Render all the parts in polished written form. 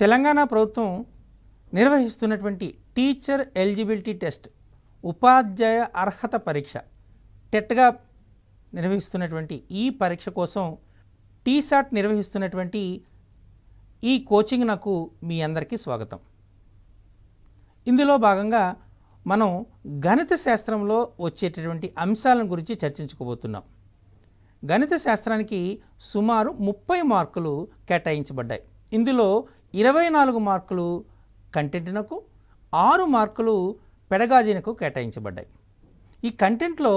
తెలంగాణ ప్రభుత్వం నిర్వహిస్తున్నటువంటి teacher eligibility test ఉపాధ్యాయ అర్హత పరీక్ష టెట్గా నిర్వహిస్తున్నటువంటి ఈ పరీక్ష కోసం టీసాట్ నిర్వహిస్తున్నటువంటి ఈ కోచింగ్ నాకు మీ అందరికీ స్వాగతం. ఇందులో భాగంగా మనం గణిత శాస్త్రంలో వచ్చేటటువంటి అంశాలను గురించి చర్చించుకోబోతున్నాం. గణిత శాస్త్రానికి సుమారు 30 మార్కులు కేటాయించబడ్డాయి. ఇందులో 24 మార్కులు కంటెంట్నకు, 6 మార్కులు పెడగాజీనకు కేటాయించబడ్డాయి. ఈ కంటెంట్లో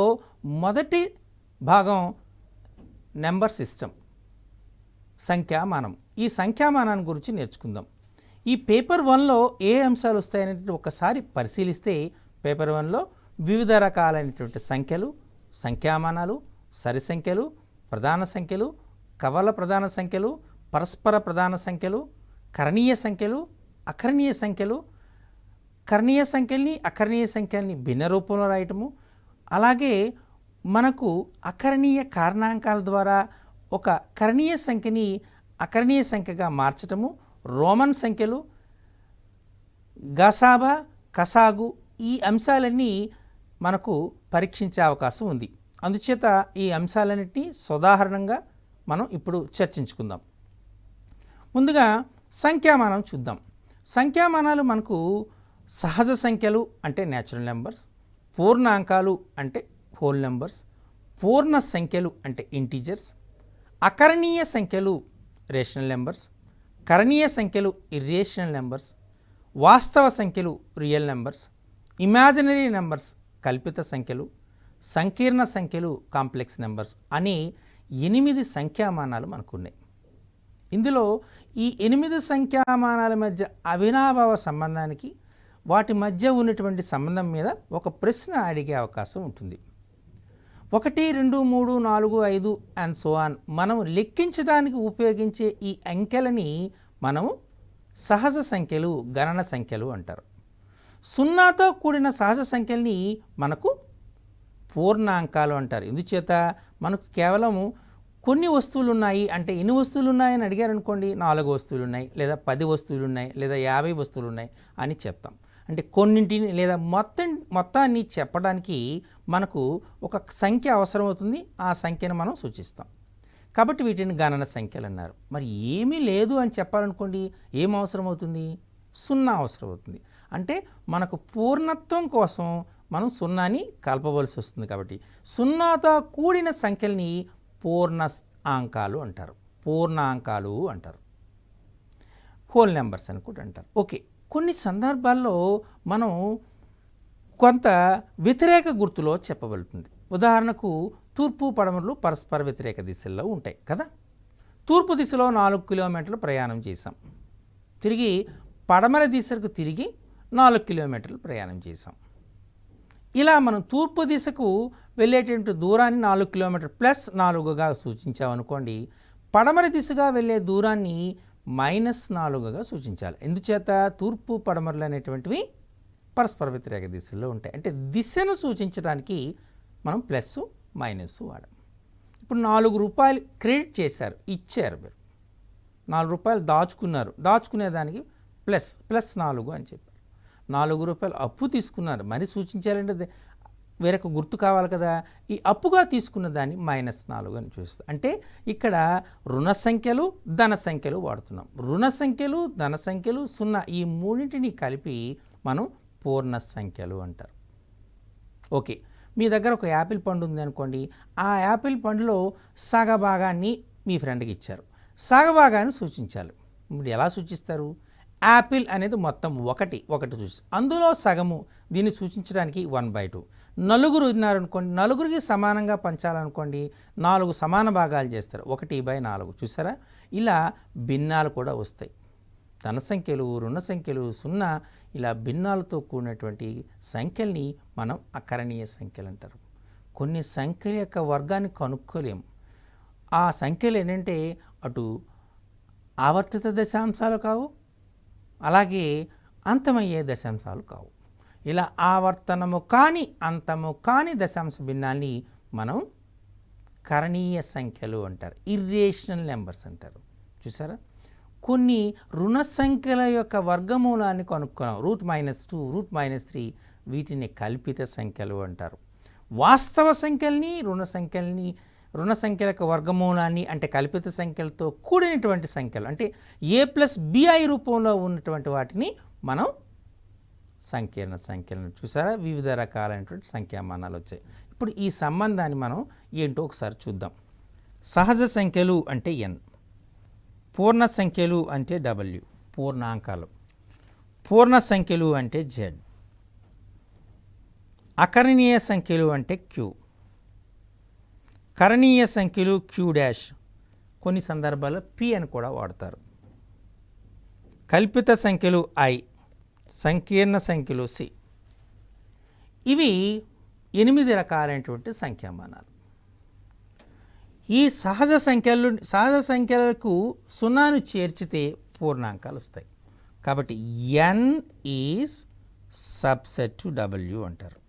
మొదటి భాగం నెంబర్ సిస్టమ్, సంఖ్యామానం. ఈ సంఖ్యామానాన్ని గురించి నేర్చుకుందాం. ఈ పేపర్ 1లో ఏ అంశాలు వస్తాయనేది ఒకసారి పరిశీలిస్తే పేపర్ 1లో వివిధ రకాలైనటువంటి సంఖ్యలు, సంఖ్యామానాలు, సరి సంఖ్యలు, ప్రధాన సంఖ్యలు, కవల ప్రధాన సంఖ్యలు, పరస్పర ప్రధాన సంఖ్యలు, కరణీయ సంఖ్యలు, అకరణీయ సంఖ్యలు, కరణీయ సంఖ్యల్ని అకరణీయ సంఖ్యల్ని భిన్న రూపంలో రాయటము, అలాగే మనకు అకరణీయ కారణాంకాల ద్వారా ఒక కరణీయ సంఖ్యని అకరణీయ సంఖ్యగా మార్చటము, రోమన్ సంఖ్యలు, గసాబా, కసాగు, ఈ అంశాలన్నీ మనకు పరీక్షించే అవకాశం ఉంది. అందుచేత ఈ అంశాలన్నింటినీ సోదాహరణంగా మనం ఇప్పుడు చర్చించుకుందాం. ముందుగా సంఖ్యామానం చూద్దాం. సంఖ్యామానాలు మనకు సహజ సంఖ్యలు అంటే న్యాచురల్ నెంబర్స్, పూర్ణాంకాలు అంటే హోల్ నెంబర్స్, పూర్ణ సంఖ్యలు అంటే ఇంటీజర్స్, అకరణీయ సంఖ్యలు రేషనల్ నెంబర్స్, కరణీయ సంఖ్యలు ఇర్రేషనల్ నెంబర్స్, వాస్తవ సంఖ్యలు రియల్ నెంబర్స్, ఇమాజినరీ నెంబర్స్ కల్పిత సంఖ్యలు, సంకీర్ణ సంఖ్యలు కాంప్లెక్స్ నెంబర్స్ అని 8 సంఖ్యామానాలు మనకున్నాయి. ఇందులో ఈ 8 సంఖ్యామానాల మధ్య అవినాభావ సంబంధానికి, వాటి మధ్య ఉన్నటువంటి సంబంధం మీద ఒక ప్రశ్న అడిగే అవకాశం ఉంటుంది. 1, 2, 3, 4, 5 అండ్ సో ఆన్ మనం లెక్కించడానికి ఉపయోగించే ఈ అంకెలని మనము సహజ సంఖ్యలు, గణన సంఖ్యలు అంటారు. 0తో కూడిన సహజ సంఖ్యల్ని మనకు పూర్ణాంకాలు అంటారు. ఎందుచేత మనకు కేవలం కొన్ని వస్తువులు ఉన్నాయి అంటే ఎన్ని వస్తువులు ఉన్నాయని అడిగారు అనుకోండి, 4 వస్తువులు ఉన్నాయి, లేదా 10 వస్తువులు ఉన్నాయి, లేదా 50 వస్తువులు ఉన్నాయి అని చెప్తాం. అంటే కొన్నింటిని లేదా మొత్తాన్ని చెప్పడానికి మనకు ఒక సంఖ్య అవసరమవుతుంది. ఆ సంఖ్యను మనం సూచిస్తాం. కాబట్టి వీటిని గణన సంఖ్యలు అన్నారు. మరి ఏమీ లేదు అని చెప్పాలనుకోండి, ఏం అవసరమవుతుంది? 0 అవసరమవుతుంది. అంటే మనకు పూర్ణత్వం కోసం మనం 0ని కలపవలసి వస్తుంది. కాబట్టి 0తో కూడిన సంఖ్యల్ని పూర్ణాంకాలు అంటారు, పూర్ణాంకాలు అంటారు, హోల్ నెంబర్స్ అని కూడా అంటారు. ఓకే, కొన్ని సందర్భాల్లో మనం కొంత వ్యతిరేక గుర్తులో చెప్పబడుతుంది. ఉదాహరణకు తూర్పు పడమరలు పరస్పర వ్యతిరేక దిశల్లో ఉంటాయి కదా. తూర్పు దిశలో 4 కిలోమీటర్లు ప్రయాణం చేసాం, తిరిగి పడమర దిశకు తిరిగి 4 కిలోమీటర్లు ప్రయాణం చేసాం. ఇలా మనం తూర్పు దిశకు వెళ్ళేటువంటి దూరాన్ని 4 కిలోమీటర్ ప్లస్ 4గా సూచించామనుకోండి, పడమర దిశగా వెళ్ళే దూరాన్ని -4గా సూచించాలి. ఎందుచేత తూర్పు పడమరలు అనేటువంటివి పరస్పర వ్యతిరేక దిశల్లో ఉంటాయి. అంటే దిశను సూచించడానికి మనం ప్లస్ మైనస్ వాడాం. ఇప్పుడు 4 రూపాయలు క్రెడిట్ చేశారు, ఇచ్చారు. మీరు 4 రూపాయలు దాచుకున్నారు, దాచుకునేదానికి ప్లస్ 4 అని చెప్పారు. 4 రూపాయలు అప్పు తీసుకున్నారు, మరి సూచించాలంటే వేరొక గుర్తు కావాలి కదా. ఈ అప్పుగా తీసుకున్న దాన్ని -4 అని చూస్తాం. అంటే ఇక్కడ రుణ సంఖ్యలు, ధన సంఖ్యలు వాడుతున్నాం. రుణ సంఖ్యలు, ధన సంఖ్యలు, 0 ఈ మూడింటిని కలిపి మనం పూర్ణ సంఖ్యలు అంటారు. ఓకే, మీ దగ్గర ఒక యాపిల్ పండు ఉంది అనుకోండి, ఆ యాపిల్ పండులో సగభాగాన్ని మీ ఫ్రెండ్కి ఇచ్చారు, సగభాగాన్ని సూచించాలి. ఇప్పుడు ఎలా సూచిస్తారు? యాపిల్ అనేది మొత్తం ఒకటి సూచి, అందులో సగము దీన్ని సూచించడానికి 1/2. నలుగురు ఉన్నారనుకోండి, నలుగురికి సమానంగా పంచాలనుకోండి, 4 సమాన భాగాలు చేస్తారు, 1/4. చూసారా? ఇలా భిన్నాలు కూడా వస్తాయి. ధన సంఖ్యలు, రుణ సంఖ్యలు, 0 ఇలా భిన్నాలతో కూడినటువంటి సంఖ్యల్ని మనం అకరణీయ సంఖ్యలు అంటారు. కొన్ని సంఖ్యల యొక్క వర్గాన్ని కనుక్కోలేము. ఆ సంఖ్యలు ఏంటంటే అటు ఆవర్తిత దశాంశాలు కావు, అలాగే అంతమయ్యే దశాంశాలు కావు. ఇలా ఆవర్తనము కాని అంతము కాని దశాంశ భిన్నాన్ని మనం కరణీయ సంఖ్యలు అంటారు, ఇర్రేషనల్ నెంబర్స్ అంటారు. చూసారా? కొన్ని రుణ సంఖ్యల యొక్క వర్గమూలాన్ని కనుక్కున్నాం. √-2, √-3 వీటిని కల్పిత సంఖ్యలు అంటారు. వాస్తవ సంఖ్యల్ని రుణ సంఖ్యల యొక్క వర్గమూలాన్ని అంటే కల్పిత సంఖ్యలతో కూడినటువంటి సంఖ్యలు అంటే a+bi రూపంలో ఉన్నటువంటి వాటిని మనం సంకీర్ణ సంఖ్యలను చూసారా. వివిధ రకాలైనటువంటి సంఖ్యామానాలు వచ్చాయి. ఇప్పుడు ఈ సంబంధాన్ని మనం ఏంటో ఒకసారి చూద్దాం. సహజ సంఖ్యలు అంటే n, పూర్ణ సంఖ్యలు అంటే w పూర్ణాంకాలు, పూర్ణ సంఖ్యలు అంటే z, అకరణీయ సంఖ్యలు అంటే q, కరణీయ సంఖ్యలు q', కొన్ని సందర్భాల్లో p అని కూడా వాడతారు. కల్పిత సంఖ్యలు i, సంకీర్ణ సంఖ్యలు c. ఇవి 8 రకాలైనటువంటి సంఖ్యామానాలు. ఈ సహజ సంఖ్యలకు సున్నాను చేర్చితే పూర్ణాంకాలు వస్తాయి. కాబట్టి n is subset to w అంటారు.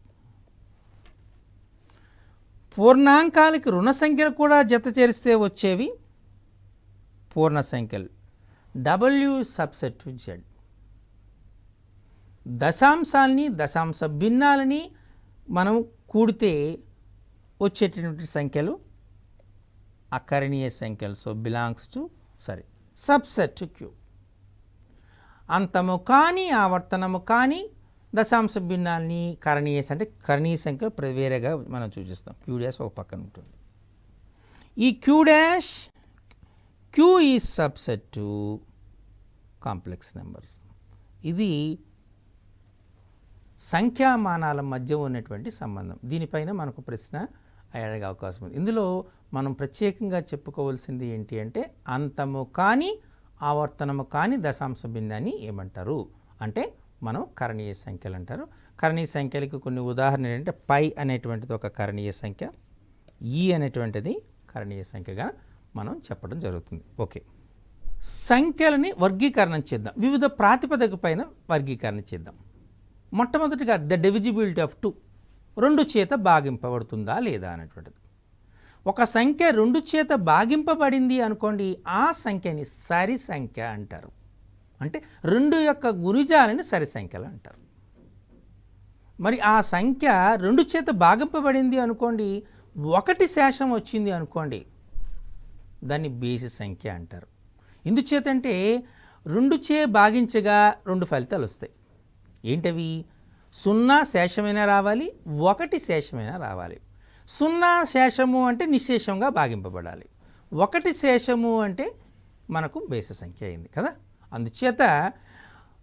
పూర్ణాంకాలకి రుణ సంఖ్యలు కూడా జత చేరిస్తే వచ్చేవి పూర్ణ సంఖ్యలు. w subset to z. దశాంశాలని దశాంశ భిన్నాలని మనం కూడితే వచ్చేటటువంటి సంఖ్యలు అకరణీయ సంఖ్యలు. So belongs to subset to q. అంతము కానీ ఆవర్తనము కానీ దశాంశ భిన్నాల్ని కరణీయ అంటే కరణీయ సంఖ్యలు వేరేగా మనం సూచిస్తాం. q' ఒక పక్కన ఉంటుంది. ఈ q is subset to complex numbers. ఇది సంఖ్యామానాల మధ్య ఉన్నటువంటి సంబంధం. దీనిపైన మనకు ప్రశ్న అడిగే అవకాశం ఉంది. ఇందులో మనం ప్రత్యేకంగా చెప్పుకోవాల్సింది ఏంటి అంటే అంతము కానీ ఆవర్తనము కానీ దశాంశ భిన్నాన్ని ఏమంటారు అంటే మనం కరణీయ సంఖ్యలు అంటారు. కరణీయ సంఖ్యలకు కొన్ని ఉదాహరణలు ఏంటంటే పై అనేటువంటిది ఒక కరణీయ సంఖ్య, ఈ అనేటువంటిది కరణీయ సంఖ్యగా మనం చెప్పడం జరుగుతుంది. ఓకే, సంఖ్యలని వర్గీకరణం చేద్దాం. వివిధ ప్రాతిపదిక పైన వర్గీకరణ చేద్దాం. మొట్టమొదటిగా ద డివిజిబిలిటీ ఆఫ్ 2, 2 చేత భాగింపబడుతుందా లేదా అనేటువంటిది. ఒక సంఖ్య 2 చేత భాగింపబడింది అనుకోండి, ఆ సంఖ్యని సరి సంఖ్య అంటారు. అంటే 2 యొక్క గుణిజాలని సరి సంఖ్యలు అంటారు. మరి ఆ సంఖ్య 2 చేత భాగింపబడింది అనుకోండి, 1 శేషం వచ్చింది అనుకోండి, దాన్ని బేసి సంఖ్య అంటారు. ఎందుచేతంటే 2 చే భాగించగా 2 ఫలితాలు వస్తాయి. ఏంటవి? 0 శేషమైనా రావాలి, 1 శేషమైనా రావాలి. 0 శేషము అంటే నిశ్శేషంగా భాగింపబడాలి, 1 శేషము అంటే మనకు బేసి సంఖ్య అయింది కదా. అందుచేత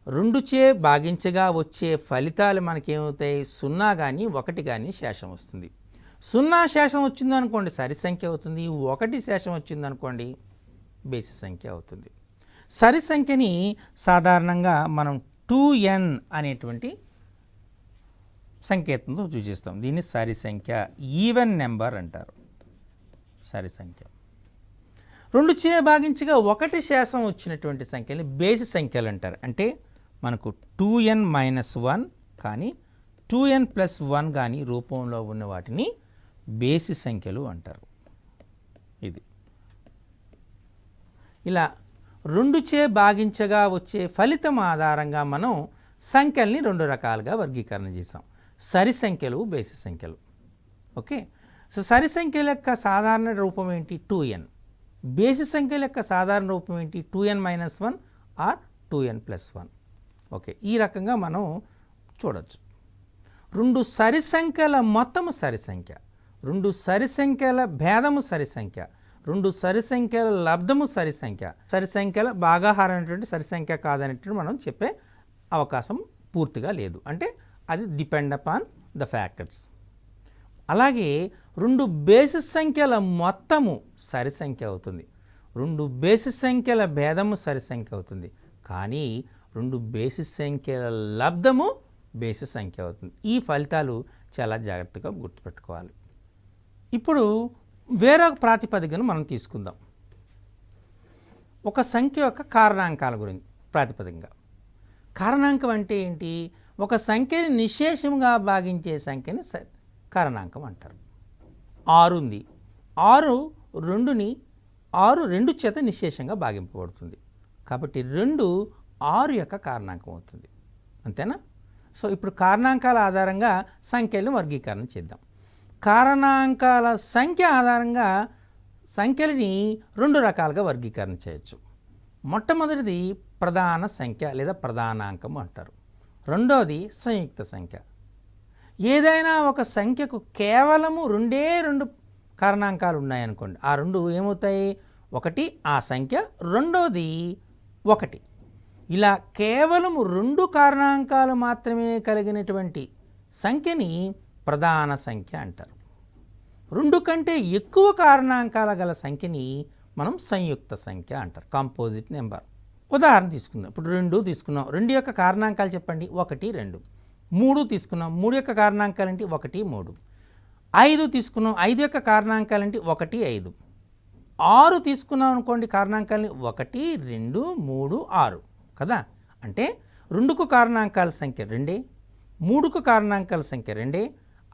2 చే భాగించగా వచ్చే ఫలితాలు మనకేమవుతాయి? 0 కానీ 1 కానీ శేషం వస్తుంది. 0 శేషం వచ్చిందనుకోండి సరి సంఖ్య అవుతుంది, 1 శేషం వచ్చిందనుకోండి బేసి సంఖ్య అవుతుంది. సరి సంఖ్యని సాధారణంగా మనం 2n అనేటువంటి సంకేతంతో సూచిస్తాం. దీన్ని సరి సంఖ్య, ఈవెన్ నెంబర్ అంటారు. సరి సంఖ్య 2 చే భాగించగా 1 శేషం వచ్చినటువంటి సంఖ్యని బేసి సంఖ్యలు అంటారు. అంటే మనకు 2n-1 కానీ 2n+1 కానీ రూపంలో ఉన్న వాటిని బేసి సంఖ్యలు అంటారు. ఇది ఇలా 2 చే భాగించగా వచ్చే ఫలితం ఆధారంగా మనం సంఖ్యల్ని 2 రకాలుగా వర్గీకరణ చేసాం. సరి సంఖ్యలు, బేసి సంఖ్యలు. ఓకే, సో సరి సంఖ్యల యొక్క సాధారణ రూపం ఏంటి? 2n. బేసి సంఖ్యల యొక్క సాధారణ రూపం ఏంటి? 2n-1 are 2n+1. ఓకే, ఈ రకంగా మనం చూడొచ్చు. 2 సరి సంఖ్యల మొత్తము సరి సంఖ్య, 2 సరి సంఖ్యల భేదము సరి సంఖ్య, 2 సరి సంఖ్యల లబ్ధము సరి సంఖ్య. సరి సంఖ్యల భాగాహారం అనేటువంటి సరి సంఖ్య కాదనేటువంటి మనం చెప్పే అవకాశం పూర్తిగా లేదు. అంటే అది డిపెండ్ అపాన్ ద ఫ్యాక్టర్స్. అలాగే 2 బేసిస్ సంఖ్యల మొత్తము సరి సంఖ్య అవుతుంది, 2 బేసిస్ సంఖ్యల భేదము సరి సంఖ్య అవుతుంది. కానీ 2 బేసిస్ సంఖ్యల లబ్ధము బేసిస్ సంఖ్య అవుతుంది. ఈ ఫలితాలు చాలా జాగ్రత్తగా గుర్తుపెట్టుకోవాలి. ఇప్పుడు వేరొక ప్రాతిపదికను మనం తీసుకుందాం. ఒక సంఖ్య యొక్క కారణాంకాల గురించి ప్రాతిపదికగా. కారణాంకం అంటే ఏంటి? ఒక సంఖ్యని నిశ్శేషంగా భాగించే సంఖ్యని కారణాంకం అంటారు. 6 ఉంది, 6 2 చేత నిశ్శేషంగా భాగింపబడుతుంది. కాబట్టి 2 6 యొక్క కారణాంకం అవుతుంది. అంతేనా? సో ఇప్పుడు కారణాంకాల ఆధారంగా సంఖ్యలను వర్గీకరణ చేద్దాం. కారణాంకాల సంఖ్య ఆధారంగా సంఖ్యలని 2 రకాలుగా వర్గీకరణ చేయొచ్చు. మొట్టమొదటిది ప్రధాన సంఖ్య లేదా ప్రధానాంకం అంటారు. రెండవది సంయుక్త సంఖ్య. ఏదైనా ఒక సంఖ్యకు కేవలము 2 కారణాంకాలు ఉన్నాయనుకోండి, ఆ 2 ఏమవుతాయి? ఒకటి ఆ సంఖ్య, రెండవది 1. ఇలా కేవలము 2 కారణాంకాలు మాత్రమే కలిగినటువంటి సంఖ్యని ప్రధాన సంఖ్య అంటారు. 2 కంటే ఎక్కువ కారణాంకాల గల సంఖ్యని మనం సంయుక్త సంఖ్య అంటారు, కాంపోజిట్ నెంబర్. ఉదాహరణ తీసుకుందాం. ఇప్పుడు 2 తీసుకున్నాం. 2 యొక్క కారణాంకాలు చెప్పండి. 1, 2. 3 తీసుకున్నాం. 3 యొక్క కారణాంకాలు ఏంటి? 1, 3. 5 తీసుకున్నాం. 5 యొక్క కారణాంకాలు ఏంటి? 1, 5. 6 తీసుకున్నాం అనుకోండి కారణాంకాలని. 1, 2, 3, 6 కదా. అంటే 2కు కారణాంకాల సంఖ్య 2, 3కు కారణాంకాల సంఖ్య 2,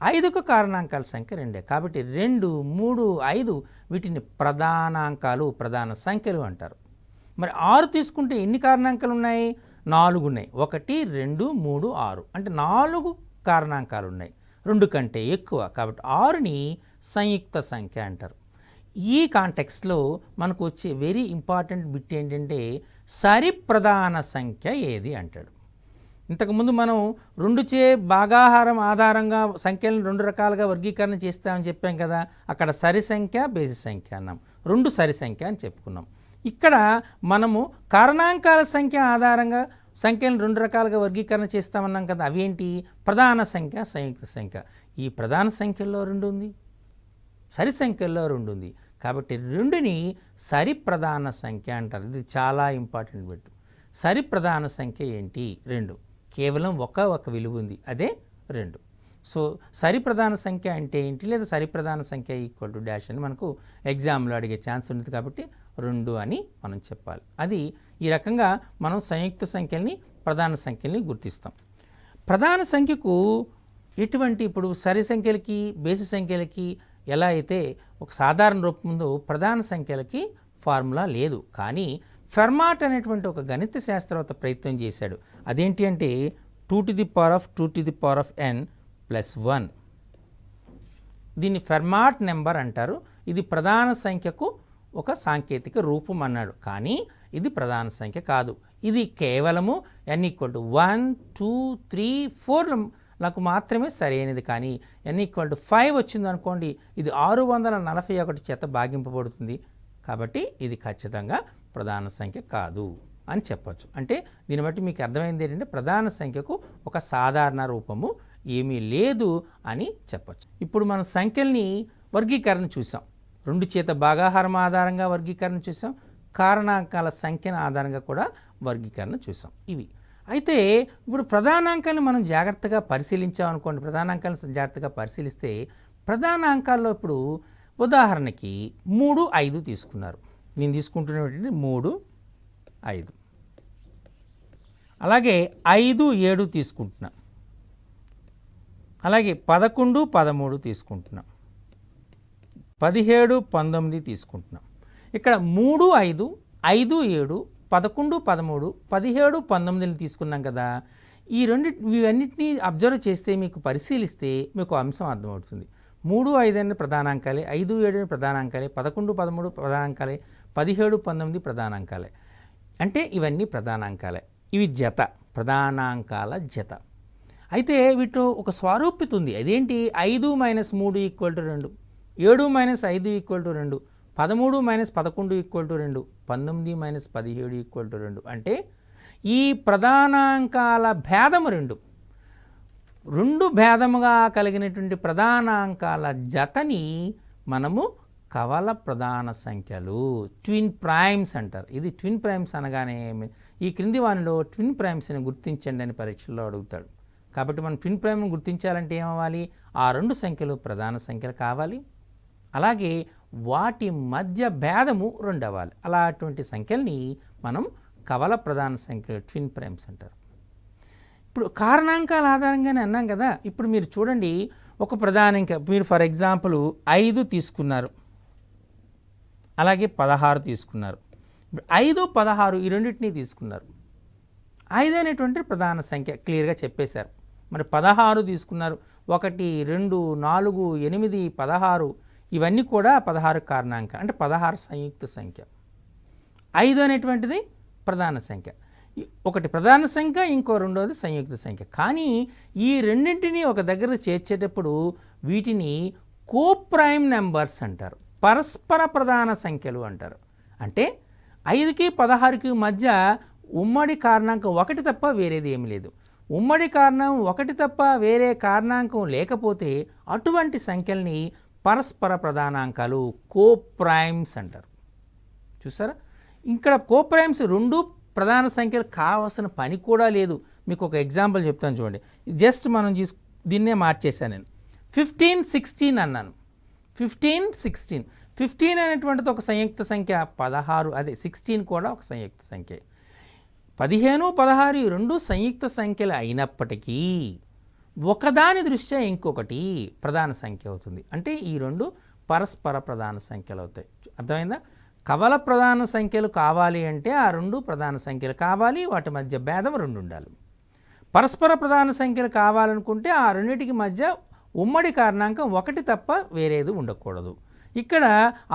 5కు కారణాంకాల సంఖ్య 2. కాబట్టి 2, 3, 5 వీటిని ప్రధానాంకాలు, ప్రధాన సంఖ్యలు అంటారు. మరి 6 తీసుకుంటే ఎన్ని కారణాంకాలు ఉన్నాయి? 4 ఉన్నాయి. 1, 2, 3, 6 అంటే 4 కారణాంకాలు ఉన్నాయి, 2 కంటే ఎక్కువ. కాబట్టి 6ని సంయుక్త సంఖ్య అంటారు. ఈ కాంటెక్స్ట్లో మనకు వచ్చే వెరీ ఇంపార్టెంట్ బిట్ ఏంటంటే సరిప్రధాన సంఖ్య ఏది అంటాడు. ఇంతకుముందు మనం 2చే భాగాహారం ఆధారంగా సంఖ్యలను 2 రకాలుగా వర్గీకరణ చేస్తామని చెప్పాం కదా. అక్కడ సరి సంఖ్య, బేసి సంఖ్య అన్నాం. 2 సరి సంఖ్య అని చెప్పుకున్నాం. ఇక్కడ మనము కారణాంకాల సంఖ్య ఆధారంగా సంఖ్యలను 2 రకాలుగా వర్గీకరణ చేస్తామన్నాం కదా. అవేంటి? ప్రధాన సంఖ్య, సంయుక్త సంఖ్య. ఈ ప్రధాన సంఖ్యల్లో 2 ఉంది, సరి సంఖ్యల్లో 2 ఉంది. కాబట్టి 2ని సరి ప్రధాన సంఖ్య అంటారు. ఇది చాలా ఇంపార్టెంట్ బిట్. సరి ప్రధాన సంఖ్య ఏంటి? 2. కేవలం ఒక విలువ ఉంది, అదే 2. సో సరి ప్రధాన సంఖ్య అంటే ఏంటి, లేదా సరి ప్రధాన సంఖ్య ఈక్వల్ టు డాష్ అని మనకు ఎగ్జామ్లో అడిగే ఛాన్స్ ఉంటుంది. కాబట్టి 2 అని మనం చెప్పాలి. అది ఈ రకంగా మనం సంయుక్త సంఖ్యల్ని, ప్రధాన సంఖ్యల్ని గుర్తిస్తాం. ప్రధాన సంఖ్యకు ఎటువంటి, ఇప్పుడు సరి సంఖ్యలకి, బేసి సంఖ్యలకి ఎలా అయితే ఒక సాధారణ రూపం ఉందో, ప్రధాన సంఖ్యలకి ఫార్ములా లేదు. కానీ ఫెర్మాట్ అనేటువంటి ఒక గణిత శాస్త్రవేత్త ప్రయత్నం చేశాడు. అదేంటి అంటే 2n + 1. దీన్ని ఫెర్మాట్ నెంబర్ అంటారు. ఇది ప్రధాన సంఖ్యకు ఒక సాంకేతిక రూపం అన్నాడు. కానీ ఇది ప్రధాన సంఖ్య కాదు. ఇది కేవలము n = 1, 2, 3, 4లకు మాత్రమే సరైనది. కానీ n = 5 వచ్చింది అనుకోండి, ఇది 641 చేత భాగింపబడుతుంది. కాబట్టి ఇది ఖచ్చితంగా ప్రధాన సంఖ్య కాదు అని చెప్పచ్చు. అంటే దీన్ని బట్టి మీకు అర్థమైంది ఏంటంటే ప్రధాన సంఖ్యకు ఒక సాధారణ రూపము ఏమీ లేదు అని చెప్పచ్చు. ఇప్పుడు మనం సంఖ్యల్ని వర్గీకరణ చూసాం. 2 చేత భాగాహారం ఆధారంగా వర్గీకరణ చూసాం. కారణాంకాల సంఖ్యల ఆధారంగా కూడా వర్గీకరణ చూసాం. ఇవి అయితే ఇప్పుడు ప్రధానాంకాలను మనం జాగ్రత్తగా పరిశీలించామనుకోండి. ప్రధానాంకాలను జాగ్రత్తగా పరిశీలిస్తే ప్రధానాంకాల్లో ఇప్పుడు ఉదాహరణకి 3, 5 తీసుకున్నారు. నేను తీసుకుంటున్నటువంటి 3, 5. అలాగే 5, 7 తీసుకుంటున్నా. అలాగే 11, 13 తీసుకుంటున్నాం. 17, 19 తీసుకుంటున్నాం. ఇక్కడ 3, 5, 5, 7, 11, 13, 17, 19 తీసుకున్నాం కదా. ఇవన్నిటినీ అబ్జర్వ్ చేస్తే, మీకు పరిశీలిస్తే మీకు అంశం అర్థమవుతుంది. 3, 5 అనే ప్రధానాంకాలే, 5, 7 ప్రధానాంకాలే, 11, 13 ప్రధానాంకాలే, 17, 19 ప్రధానాంకాలే. అంటే ఇవన్నీ ప్రధానాంకాలే. ఇవి జత, ప్రధానాంకాల జత. అయితే వీటిలో ఒక స్వారూప్యత ఉంది. అదేంటి? 5 - 3 = 2, 7 - 5 = 2, 13 - 11 = 2, 19 - 17 = 2. అంటే ఈ ప్రధానాంకాల భేదము 2 భేదముగా కలిగినటువంటి ప్రధానాంకాల జతని మనము కవల ప్రధాన సంఖ్యలు, ట్విన్ ప్రైమ్స్ అంటారు. ఇది ట్విన్ ప్రైమ్స్ అనగానే ఈ క్రింది వానిలో ట్విన్ ప్రైమ్స్ని గుర్తించండి అని పరీక్షల్లో అడుగుతాడు. కాబట్టి మనం ట్విన్ ప్రైమ్ని గుర్తించాలంటే ఏమవ్వాలి? ఆ 2 సంఖ్యలు ప్రధాన సంఖ్యలు కావాలి, అలాగే వాటి మధ్య భేదము 2 అవ్వాలి. అలాంటి సంఖ్యల్ని మనం కవల ప్రధాన సంఖ్యలు, ట్విన్ ప్రైమ్స్ అంటారు. ఇప్పుడు కారణాంకాల ఆధారంగానే అన్నాం కదా. ఇప్పుడు మీరు చూడండి, ఒక ప్రధానంక మీరు ఫర్ ఎగ్జాంపుల్ 5 తీసుకున్నారు, అలాగే 16 తీసుకున్నారు. 5, 16 ఈ రెండింటినీ తీసుకున్నారు. 5 అనేటువంటి ప్రధాన సంఖ్య క్లియర్గా చెప్పేశారు. మరి 16 తీసుకున్నారు. 1, 2, 4, 8, 16 ఇవన్నీ కూడా 16 కారణాంక, అంటే 16 సంయుక్త సంఖ్య. 5 అనేటువంటిది ప్రధాన సంఖ్య. ఒకటి ప్రధాన సంఖ్య, ఇంకో రెండోది సంయుక్త సంఖ్య. కానీ ఈ రెండింటినీ ఒక దగ్గర చేర్చేటప్పుడు వీటిని కోప్రైమ్ నెంబర్స్ అంటారు, పరస్పర ప్రధాన సంఖ్యలు అంటారు. అంటే 5కి 16కి మధ్య ఉమ్మడి కారణాంకం 1 తప్ప వేరేది ఏమి లేదు. ఉమ్మడి కారణం 1 తప్ప వేరే కారణాంకం లేకపోతే అటువంటి సంఖ్యల్ని పరస్పర ప్రధానాంకాలు, కోప్రైమ్స్ అంటారు. చూసారా, ఇక్కడ కోప్రైమ్స్ రెండు ప్రధాన సంఖ్యలు కావాల్సిన పని కూడా లేదు. మీకు ఒక ఎగ్జాంపుల్ చెప్తాను చూడండి. జస్ట్ మనం దీన్నే మార్చేశాను నేను. 15, 16 అన్నాను. 15, 16. 15 అనేటువంటిది ఒక సంయుక్త సంఖ్య, 16 అదే 16 కూడా ఒక సంయుక్త సంఖ్య. 15, 16 రెండు సంయుక్త సంఖ్యలు అయినప్పటికీ ఒకదాని దృష్ట్యా ఇంకొకటి ప్రధాన సంఖ్య అవుతుంది. అంటే ఈ రెండు పరస్పర ప్రధాన సంఖ్యలు అవుతాయి. అర్థమైందా? కవల ప్రధాన సంఖ్యలు కావాలి అంటే ఆ రెండు ప్రధాన సంఖ్యలు కావాలి, వాటి మధ్య భేదం 2 ఉండాలి. పరస్పర ప్రధాన సంఖ్యలు కావాలనుకుంటే ఆ రెండింటికి మధ్య ఉమ్మడి కారణాంకం 1 తప్ప వేరేది ఉండకూడదు. ఇక్కడ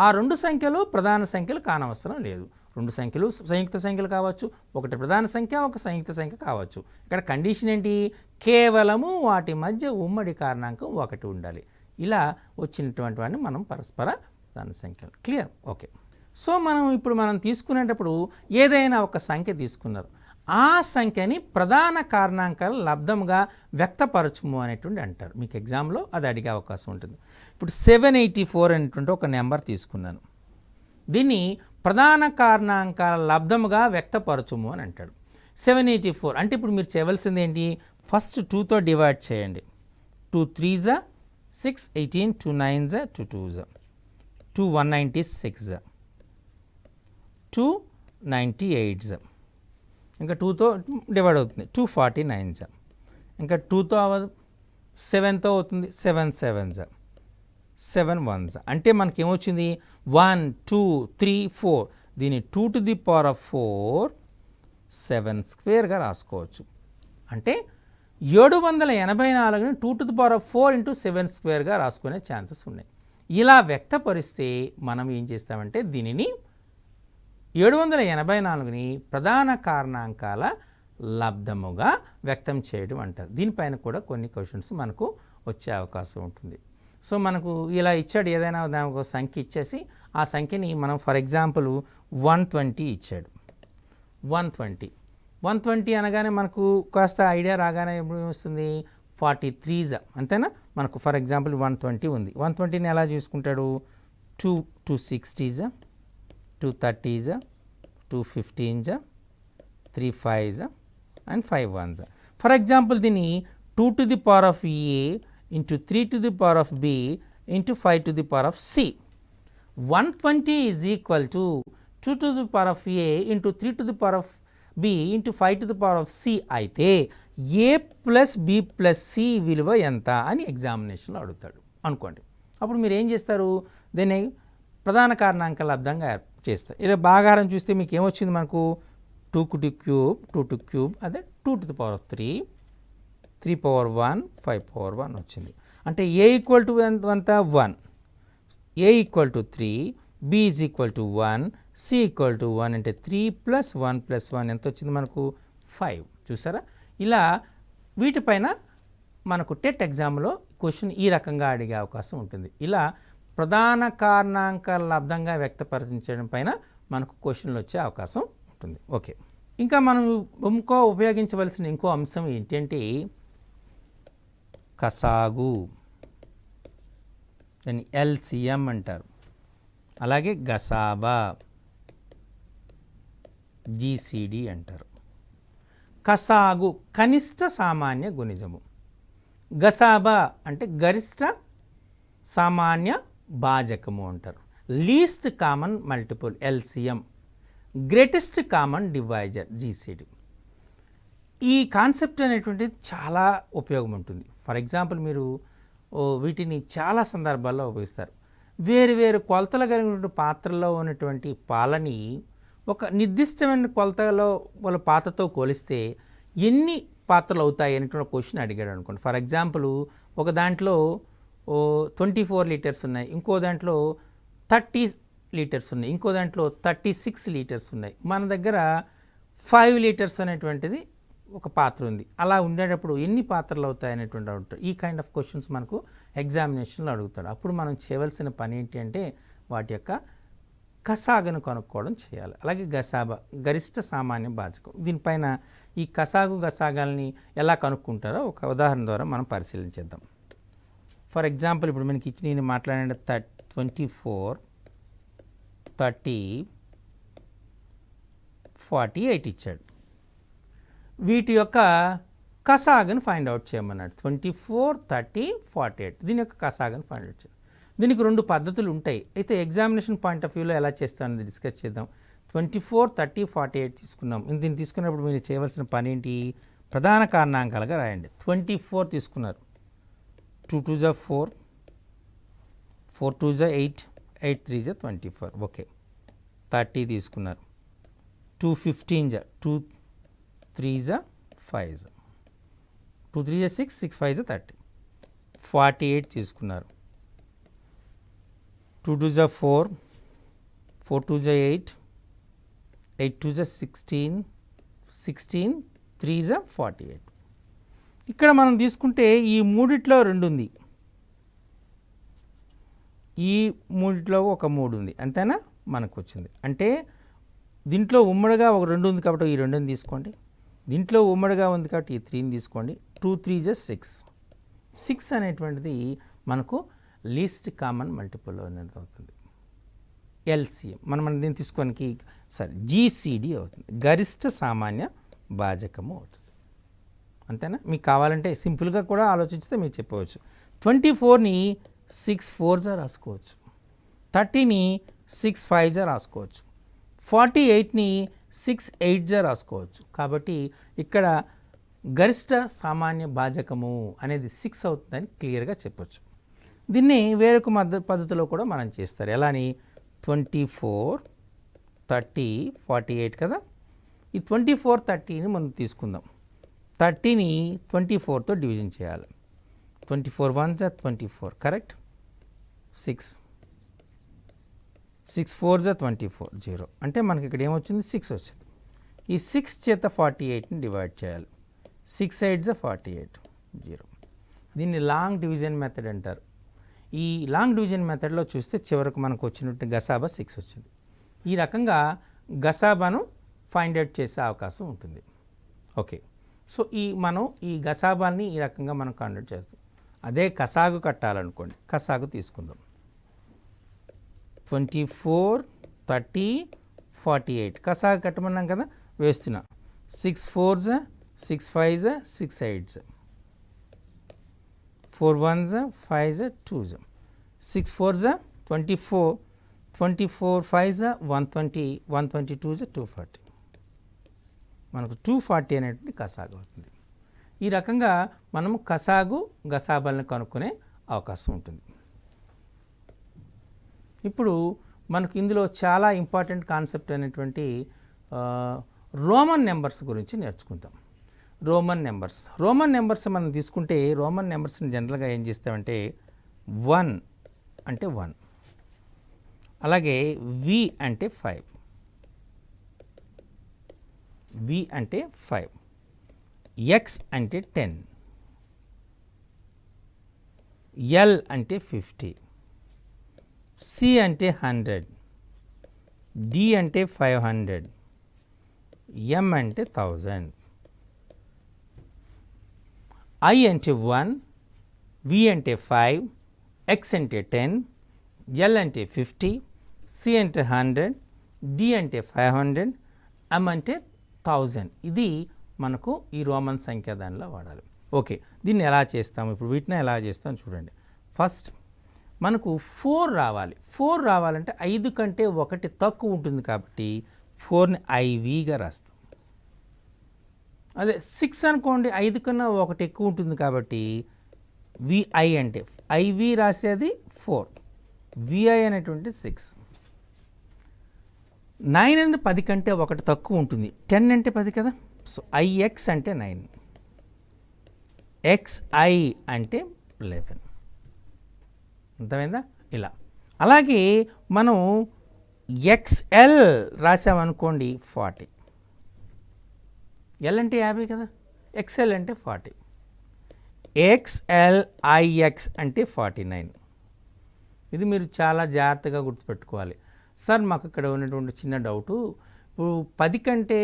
ఆ రెండు సంఖ్యలు ప్రధాన సంఖ్యలు కానవసరం లేదు. రెండు సంఖ్యలు సంయుక్త సంఖ్యలు కావచ్చు, ఒకటి ప్రధాన సంఖ్య, ఒక సంయుక్త సంఖ్య కావచ్చు. ఇక్కడ కండిషన్ ఏంటి? కేవలము వాటి మధ్య ఉమ్మడి కారణాంకం 1 ఉండాలి. ఇలా వచ్చినటువంటి వాడిని మనం పరస్పర ప్రధాన సంఖ్యలు. క్లియర్? ఓకే. సో మనం తీసుకునేటప్పుడు ఏదైనా ఒక సంఖ్య తీసుకున్నారు, ఆ సంఖ్యని ప్రధాన కారణాంకాల లబ్ధముగా వ్యక్తపరచుము అనేటువంటి అంటారు. మీకు ఎగ్జామ్లో అది అడిగే అవకాశం ఉంటుంది. ఇప్పుడు 784 అనేటువంటి ఒక నెంబర్ తీసుకున్నాను. దీన్ని ప్రధాన కారణాంకాల లబ్ధముగా వ్యక్తపరచుము అని అంటాడు. 784 అంటే ఇప్పుడు మీరు చేయవలసింది ఏంటి? ఫస్ట్ 2తో డివైడ్ చేయండి. 2 3s 6, 18, 2 9s 2 2s 2 196, 2 98s, ఇంకా 2తో డివైడ్ అవుతుంది 249s, ఇంకా 2తో 7తో అవుతుంది 7 7s, 7 1s. అంటే మనకి ఏమొచ్చింది? 1 2 3 4. దీన్ని 2 to the power of 4 7 స్క్వేర్గా రాసుకోవచ్చు. అంటే 784ని 2 to the power of 4 into 7 స్క్వేర్గా రాసుకునే ఛాన్సెస్ ఉన్నాయి. ఇలా వ్యక్తపరిస్తే మనం ఏం చేస్తామంటే దీనిని 784ని ప్రధాన కారణాంకాల లబ్ధముగా వ్యక్తం చేయడం అంటారు. దీనిపైన కూడా కొన్ని క్వశ్చన్స్ మనకు వచ్చే అవకాశం ఉంటుంది. సో మనకు ఇలా ఇచ్చాడు, ఏదైనా దానికి ఒక సంఖ్య ఇచ్చేసి ఆ సంఖ్యని మనం ఫర్ ఎగ్జాంపుల్ 120 ఇచ్చాడు. 120 అనగానే మనకు కాస్త ఐడియా రాగానే ఎప్పుడు వస్తుంది? 43s అంతేనా? మనకు ఫర్ ఎగ్జాంపుల్ 120 ఉంది. 120ని ఎలా చూసుకుంటాడు? 2 260s, 2 30s, 2 15s, 3 5s and 5 1s. For example దీన్ని 2 to the power of a into 3 to the power of b into 5 to the power of c. 120 is equal to 2 to the power of a into 3 to the power of b into 5 to the power of c అయితే a plus b plus c విలువ ఎంత అని ఎగ్జామినేషన్లో అడుగుతాడు అనుకోండి. అప్పుడు మీరు ఏం చేస్తారు? దీన్ని ప్రధాన కారణాంకాల లబ్ధంగా చేస్తారు. ఇలా భాగాహారం చూస్తే మీకు ఏమొచ్చింది? మనకు 2 to cube, 2 to cube అదే 2 to the power of 3, 3 power 1, 5 power 1 వచ్చింది. అంటే a ఈక్వల్ టు ఎంత? 1. a equal to 3, b is equal to 1, c equal to 1. అంటే 3 + 1 + 1 ఎంత వచ్చింది మనకు? 5. చూసారా? ఇలా వీటిపైన మనకు టెట్ ఎగ్జామ్లో క్వశ్చన్ ఈ రకంగా అడిగే అవకాశం ఉంటుంది. ఇలా ప్రధాన కారణాంకాల లబ్ధంగా వ్యక్తపరచడం పైన మనకు క్వశ్చన్లు వచ్చే అవకాశం ఉంటుంది. ఓకే, ఇంకా మనం ఉపయోగించవలసిన ఇంకో అంశం ఏంటంటే కసాగు, దాన్ని LCM అంటారు. అలాగే గసాబా, GCD అంటారు. కసాగు కనిష్ట సామాన్య గుణిజము, గసాబా అంటే గరిష్ట సామాన్య భాజకము అంటారు. Least common multiple LCM, greatest common divisor GCD. ఈ కాన్సెప్ట్ అనేటువంటిది చాలా ఉపయోగం ఉంటుంది. ఫర్ ఎగ్జాంపుల్ మీరు వీటిని చాలా సందర్భాల్లో ఉపయోగిస్తారు. వేరు వేరు కొలతలు కలిగినటువంటి పాత్రలో ఉన్నటువంటి పాలని ఒక నిర్దిష్టమైన కొలతలో వాళ్ళ పాత్రతో పోలిస్తే ఎన్ని పాత్రలు అవుతాయి అనేటువంటి క్వశ్చన్ అడిగాడు అనుకోండి. ఫర్ ఎగ్జాంపుల్ ఒక దాంట్లో 24 లీటర్స్ ఉన్నాయి, ఇంకో దాంట్లో 30 లీటర్స్ ఉన్నాయి, ఇంకో దాంట్లో 36 లీటర్స్ ఉన్నాయి, మన దగ్గర 5 లీటర్స్ అనేటువంటిది ఒక పాత్ర ఉంది. అలా ఉండేటప్పుడు ఎన్ని పాత్రలు అవుతాయి అనేటువంటి డౌట్. ఈ కైండ్ ఆఫ్ క్వశ్చన్స్ మనకు ఎగ్జామినేషన్లో అడుగుతాడు. అప్పుడు మనం చేయవలసిన పని ఏంటి అంటే వాటి యొక్క కసాగును కనుక్కోవడం చేయాలి. అలాగే గసాబా, గరిష్ట సామాన్య భాజకం. దీనిపైన ఈ కసాగు గసాగాల్ని ఎలా కనుక్కుంటారో ఒక ఉదాహరణ ద్వారా మనం పరిశీలించేద్దాం. ఫర్ ఎగ్జాంపుల్ ఇప్పుడు మనకి ఇచ్చి నేను మాట్లాడే 24, 30, 48 ఇచ్చాడు. వీటి యొక్క కసాగును ఫైండ్ అవుట్ చేయమన్నాడు. 24, 30, 48 దీని యొక్క కసాగును ఫైండ్ అవుట్ చేయాలి. దీనికి 2 పద్ధతులు ఉంటాయి. అయితే ఎగ్జామినేషన్ పాయింట్ ఆఫ్ వ్యూలో ఎలా చేస్తామని డిస్కస్ చేద్దాం. 24, 30, 48 తీసుకున్నాం. దీన్ని తీసుకున్నప్పుడు మీరు చేయవలసిన పని ఏంటి? ప్రధాన కారణాంకాలుగా రాయండి. 24 తీసుకున్నారు, 2 2 జా 4, 4 2 జా 8, 8 3 జా 24. ఓకే. 30 తీసుకున్నారు, 2 15 జా 2 3 జా 5 జా 2 3 జా 6, 6 5 జా 30. 48 తీసుకున్నారు, 2 2 జా 4, 4 2 జా 8, 8 2 జా 16, 16 3 జా 48. ఇక్కడ మనం తీసుకుంటే ఈ మూడిట్లో 2 ఉంది, ఈ మూడిట్లో ఒక 3 ఉంది, అంతేనా మనకు వచ్చింది. అంటే దీంట్లో ఉమ్మడిగా ఒక 2 ఉంది కాబట్టి ఈ 2ని తీసుకోండి, దీంట్లో ఉమ్మడిగా ఉంది కాబట్టి ఈ 3ని తీసుకోండి. 2 3 జా 6, 6 అనేటువంటిది మనకు లీస్ట్ కామన్ మల్టిపుల్ అనేది అవుతుంది. ఎల్సిఎం మనం దీన్ని తీసుకోనికి జీసీడీ అవుతుంది, గరిష్ట సామాన్య భాజకము అవుతుంది. అంతేనా? మీకు కావాలంటే సింపుల్గా కూడా ఆలోచిస్తే మీరు చెప్పవచ్చు. 24ని 6 4 జా రాసుకోవచ్చు, 30ని 6 5 జా రాసుకోవచ్చు, 48ని 6 8 జా రాసుకోవచ్చు. కాబట్టి ఇక్కడ గరిష్ట సామాన్య భాజకము అనేది 6 అవుతుందని క్లియర్గా చెప్పొచ్చు. దీన్ని వేరొక పద్ధతిలో కూడా మనం చేస్తారు. ఎలాని? 24, 30, 48 కదా. ఈ 24, 30ని మనం తీసుకుందాం. 30ని 24తో డివిజన్ చేయాలి. 24 1 జా 24, కరెక్ట్. 6 6 4 జా 24, 0. అంటే మనకి ఇక్కడ ఏమొచ్చింది? 6 వచ్చింది. ఈ 6 చేత 48ని డివైడ్ చేయాలి. 6 8 జా 48, 0. దీన్ని లాంగ్ డివిజన్ మెథడ్ అంటారు. ఈ లాంగ్ డివిజన్ మెథడ్లో చూస్తే చివరకు మనకు వచ్చినట్టు గసాబా 6 వచ్చింది. ఈ రకంగా గసాబాను ఫైండ్ అవుట్ చేసే అవకాశం ఉంటుంది. ఓకే. సో మనం ఈ గసాబాల్ని ఈ రకంగా మనం ఫైండ్ అవుట్ చేస్తాం. అదే కసాగు కట్టాలనుకోండి, కసాగు తీసుకుందాం. 24, 30, 48 కసాగు కట్టమన్నాం కదా, వేస్తున్నా. 6 4 జా 6 5 జా 6 8 జా 4 1 జా 5 జా 2 జా 6 4 జా 24, 24 5 జా 120, 122 జా 240. మనకు 240 అనేటువంటి కసాగు అవుతుంది. ఈ రకంగా మనము కసాగు గసాబాలను కనుక్కునే అవకాశం ఉంటుంది. ఇప్పుడు మనకు ఇందులో చాలా ఇంపార్టెంట్ కాన్సెప్ట్ అనేటువంటి రోమన్ నెంబర్స్ గురించి నేర్చుకుంటాం. రోమన్ నెంబర్స్ మనం తీసుకుంటే రోమన్ నెంబర్స్ని జనరల్గా ఏం చేస్తామంటే 1 అంటే 1, అలాగే వి అంటే 5, వి అంటే 5, ఎక్స్ అంటే 10, ఎల్ అంటే 50, సి అంటే 100, డి అంటే 500, ఎం అంటే 1000, ఐ అంటే 1, వి అంటే 5, ఎక్స్ అంటే 10, ఎల్ అంటే 50, సి అంటే 100, డి అంటే 500, ఎం అంటే 1000. ఇది మనకు ఈ రోమన్ సంఖ్య దానిలో వాడాలి. ఓకే, దీన్ని ఎలా చేస్తాము? ఇప్పుడు వీటిని ఎలా చేస్తాం చూడండి. ఫస్ట్ మనకు 4 రావాలి. 4 రావాలంటే 5 కంటే 1 తక్కువ ఉంటుంది కాబట్టి 4ని ఐవిగా రాస్తాం. అదే 6 అనుకోండి, 5 కన్నా 1 ఎక్కువ ఉంటుంది కాబట్టి విఐ అంటే ఐవి రాసేది 4, విఐ అనేటువంటి 6. 9 అనేది 10 కంటే ఒకటి తక్కువ ఉంటుంది. 10 అంటే 10 కదా. సో ఐఎక్స్ అంటే 9, XI అంటే 11. అర్థమైందా? ఇలా. అలాగే మనం XL రాసామనుకోండి 40. L అంటే 50 కదా, XL అంటే 40. XLIX అంటే 49. ఇది మీరు చాలా జాగ్రత్తగా గుర్తుపెట్టుకోవాలి. సార్ మాకు ఇక్కడ ఉన్నటువంటి చిన్న డౌటు, ఇప్పుడు 10 కంటే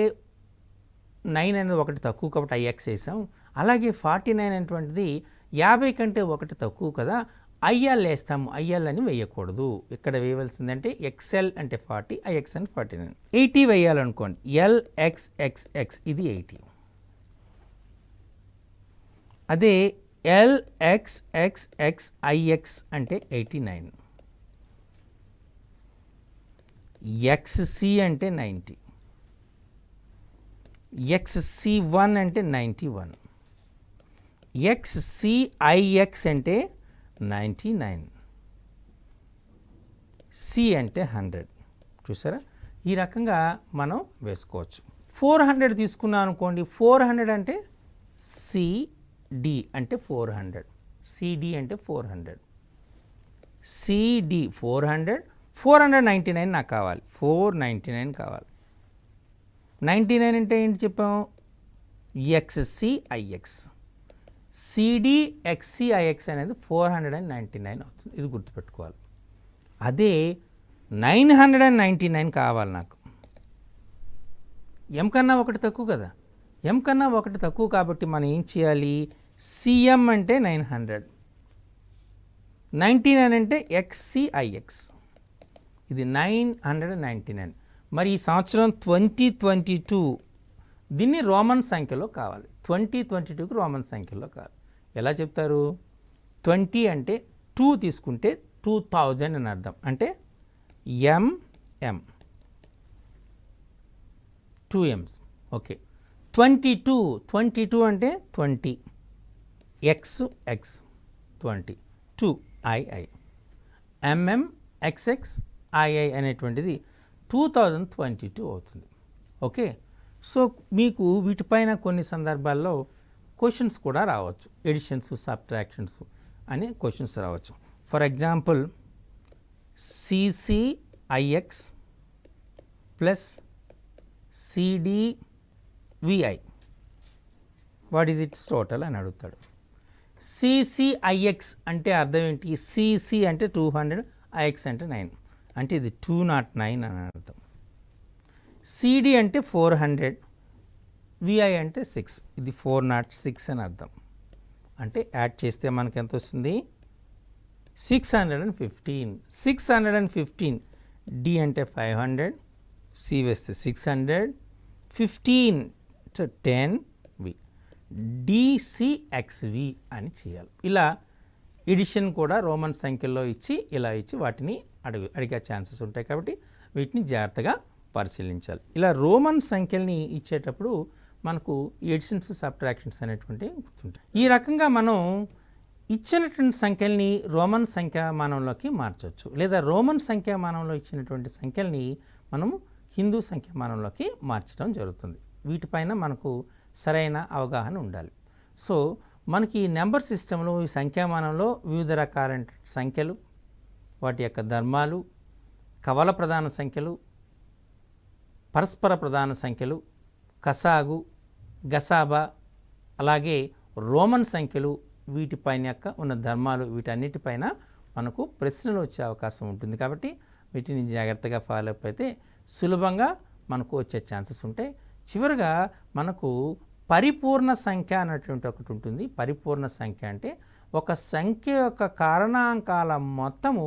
9 అనేది ఒకటి తక్కువ కాబట్టి ఐఎక్స్ వేసాం, అలాగే 49 అనేటువంటిది 50 కంటే ఒకటి తక్కువ కదా, ఐఎల్ వేస్తాము, ఐఎల్ అని వేయకూడదు. ఇక్కడ వేయవలసిందంటే XL అంటే 40, ఐఎక్స్ అని 49. 80 వేయాలనుకోండి, LXXX ఇది 80. అదే LXXXIX అంటే 89. XC అంటే 90, XC1 అంటే 91, XCIX అంటే 99, C అంటే 100. చూసారా? ఈ రకంగా మనం వేసుకోవచ్చు. 400 తీసుకున్నాం అనుకోండి, 400 అంటే CD అంటే 400, CD అంటే 400, CD 400, 499 నాకు కావాలి, 499 కావాలి. 99 అంటే ఏంటి చెప్పాము? XCIX, CDXCIX అనేది 499 అవుతుంది. ఇది గుర్తుపెట్టుకోవాలి. అదే 999 కావాలి నాకు. M కన్నా ఒకటి తక్కువ కదా, M కన్నా ఒకటి తక్కువ కాబట్టి మనం ఏం చేయాలి? CM అంటే 900, 99 అంటే XCIX, ఇది 999. మరి ఈ సంవత్సరం 2022 దీన్ని రోమన్ సంఖ్యలో కావాలి. 2022కి రోమన్ సంఖ్యలో కావాలి. ఎలా చెప్తారు? 20 అంటే 2 తీసుకుంటే 2000 అని అర్థం, అంటే MM 2M's. ఓకే. 22 అంటే 20, XX 20, 2II, MMXX II అనేటువంటిది 2022 అవుతుంది. ఓకే. సో మీకు వీటిపైన కొన్ని సందర్భాల్లో క్వశ్చన్స్ కూడా రావచ్చు. ఎడిషన్స్, సబ్ట్రాక్షన్స్ అనే క్వశ్చన్స్ రావచ్చు. For example CCIX plus CDVI what is it's total అని అడుగుతాడు. CCIX అంటే అర్థం ఏంటి? CC అంటే 200, IX అంటే 9, అంటే ఇది 209 అని అర్థం. CD అంటే 400, VI అంటే 6, ఇది 406 అని అర్థం. అంటే యాడ్ చేస్తే మనకి ఎంత వస్తుంది? 615. 615. D అంటే 500, C వేస్తే 600, 15 10V, DCXV అని చేయాలి. ఇలా ఎడిషన్ కూడా రోమన్ సంఖ్యల్లో ఇచ్చి ఇలా ఇచ్చి వాటిని అడిగే ఛాన్సెస్ ఉంటాయి కాబట్టి వీటిని జాగ్రత్తగా పరిశీలించాలి. ఇలా రోమన్ సంఖ్యల్ని ఇచ్చేటప్పుడు మనకు ఎడిషన్స్, సబ్ట్రాక్షన్స్ అనేటువంటివి గుర్తుంటాయి. ఈ రకంగా మనం ఇచ్చినటువంటి సంఖ్యల్ని రోమన్ సంఖ్యామానంలోకి మార్చవచ్చు, లేదా రోమన్ సంఖ్యామానంలో ఇచ్చినటువంటి సంఖ్యల్ని మనము హిందూ సంఖ్యామానంలోకి మార్చడం జరుగుతుంది. వీటిపైన మనకు సరైన అవగాహన ఉండాలి. సో మనకి ఈ నెంబర్ సిస్టంలో, ఈ సంఖ్యామానంలో వివిధ రకాలైన సంఖ్యలు, వాటి యొక్క ధర్మాలు, కవల ప్రధాన సంఖ్యలు, పరస్పర ప్రధాన సంఖ్యలు, కసాగు, గసాబా, అలాగే రోమన్ సంఖ్యలు, వీటిపైన యొక్క ఉన్న ధర్మాలు, వీటన్నిటిపైన మనకు ప్రశ్నలు వచ్చే అవకాశం ఉంటుంది. కాబట్టి వీటిని జాగ్రత్తగా ఫాలో అప్ అయితే సులభంగా మనకు వచ్చే ఛాన్సెస్ ఉంటాయి. చివరిగా మనకు పరిపూర్ణ సంఖ్య అన్నటువంటి ఒకటి ఉంటుంది. పరిపూర్ణ సంఖ్య అంటే ఒక సంఖ్య యొక్క కారణాంకాల మొత్తము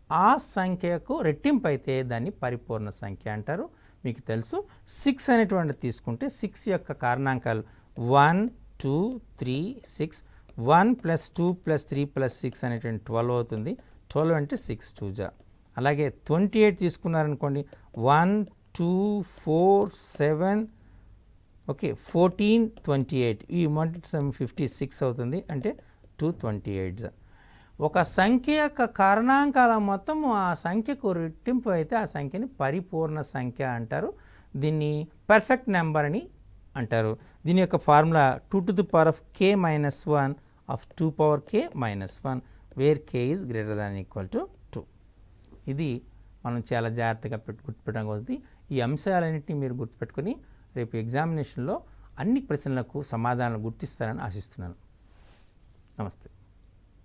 ఆ సంఖ్యకు రెట్టింపు అయితే దాన్ని పరిపూర్ణ సంఖ్య అంటారు. మీకు తెలుసు 6 అనేటువంటి తీసుకుంటే 6 యొక్క కారణాంకాలు 1 2 3 6, 1 + 2 + 3 + 6 అనేటువంటి 12 అవుతుంది. 12 అంటే 6 2 జా. అలాగే 28 తీసుకున్నారనుకోండి, 1 2 4 7, ఓకే, 14 28, ఈ మొదటి 56 అవుతుంది, అంటే 228 జా. ఒక సంఖ్య యొక్క కారణాంకాల మొత్తం ఆ సంఖ్యకు రెట్టింపు అయితే ఆ సంఖ్యని పరిపూర్ణ సంఖ్య అంటారు. దీన్ని పర్ఫెక్ట్ నెంబర్ అని అంటారు. దీని యొక్క formula 2 to the power of k minus 1 of 2 power k minus 1 where k is greater than or equal to 2. ఇది మనం చాలా జాగ్రత్తగా గుర్తుపెట్టగలుగుతుంది. ఈ అంశాలన్నింటినీ మీరు గుర్తుపెట్టుకొని రేపు ఎగ్జామినేషన్లో అన్ని ప్రశ్నలకు సమాధానాలు గుర్తిస్తారని ఆశిస్తున్నాను. నమస్తే.